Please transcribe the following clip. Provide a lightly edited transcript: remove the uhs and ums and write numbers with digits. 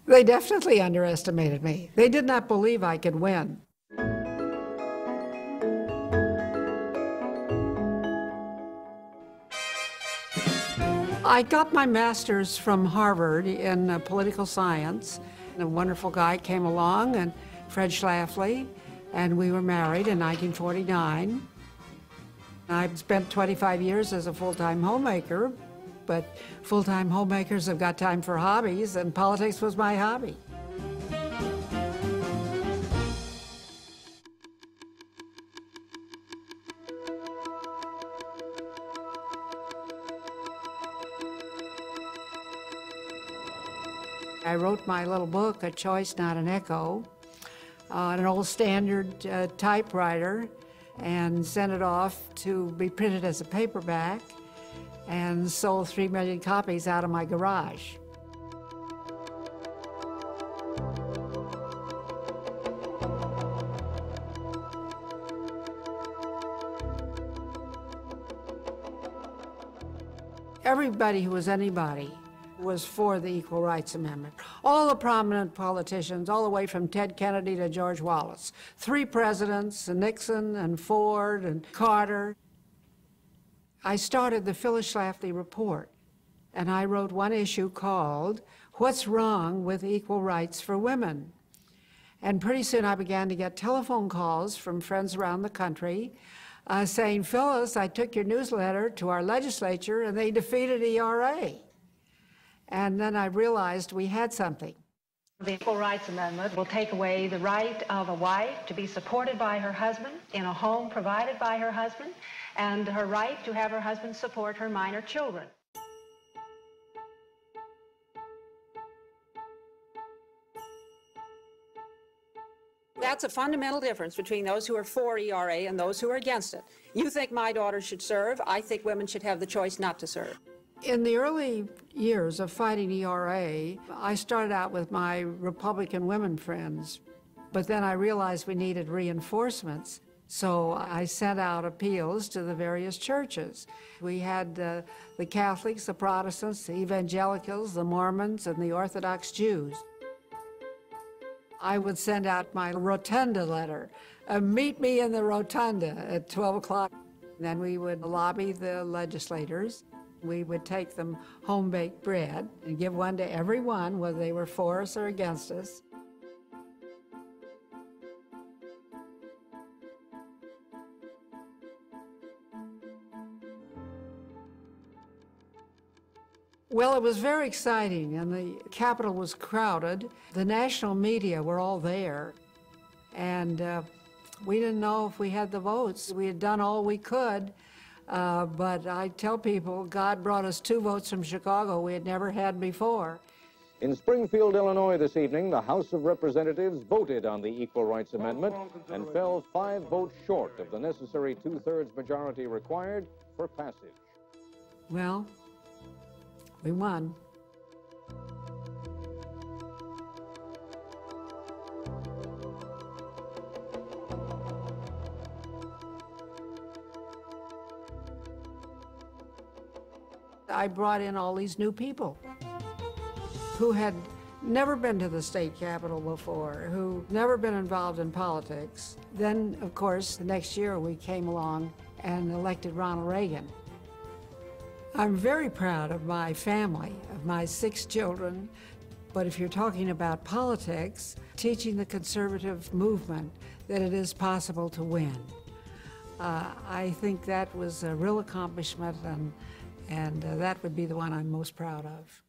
They definitely underestimated me. They did not believe I could win. I got my master's from Harvard in political science. A wonderful guy came along, and Fred Schlafly, and we were married in 1949. I spent 25 years as a full-time homemaker, but full-time homemakers have got time for hobbies, and politics was my hobby. I wrote my little book, A Choice, Not an Echo, on an old standard typewriter, and sent it off to be printed as a paperback, and sold 3 million copies out of my garage. Everybody who was anybody was for the Equal Rights Amendment. All the prominent politicians, all the way from Ted Kennedy to George Wallace. 3 presidents, Nixon and Ford and Carter. I started the Phyllis Schlafly Report, and I wrote one issue called, What's Wrong with Equal Rights for Women? And pretty soon I began to get telephone calls from friends around the country saying, Phyllis, I took your newsletter to our legislature and they defeated ERA. And then I realized we had something. The Equal Rights Amendment will take away the right of a wife to be supported by her husband in a home provided by her husband, and her right to have her husband support her minor children. That's a fundamental difference between those who are for ERA and those who are against it. You think my daughter should serve. I think women should have the choice not to serve. In the early years of fighting ERA, I started out with my Republican women friends, but then I realized we needed reinforcements. So I sent out appeals to the various churches. We had the Catholics, the Protestants, the Evangelicals, the Mormons, and the Orthodox Jews. I would send out my rotunda letter. Meet me in the rotunda at 12 o'clock. Then we would lobby the legislators. We would take them home-baked bread and give one to every one, whether they were for us or against us. Well, it was very exciting, and the Capitol was crowded. The national media were all there, and we didn't know if we had the votes. We had done all we could, but I tell people God brought us 2 votes from Chicago we had never had before. In Springfield, Illinois this evening, the House of Representatives voted on the Equal Rights Amendment and fell 5 votes short of the necessary 2/3 majority required for passage. Well, we won. I brought in all these new people who had never been to the state capitol before, who never been involved in politics. Then, of course, the next year we came along and elected Ronald Reagan. I'm very proud of my family, of my 6 children, but if you're talking about politics, teaching the conservative movement that it is possible to win. I think that was a real accomplishment, and that would be the one I'm most proud of.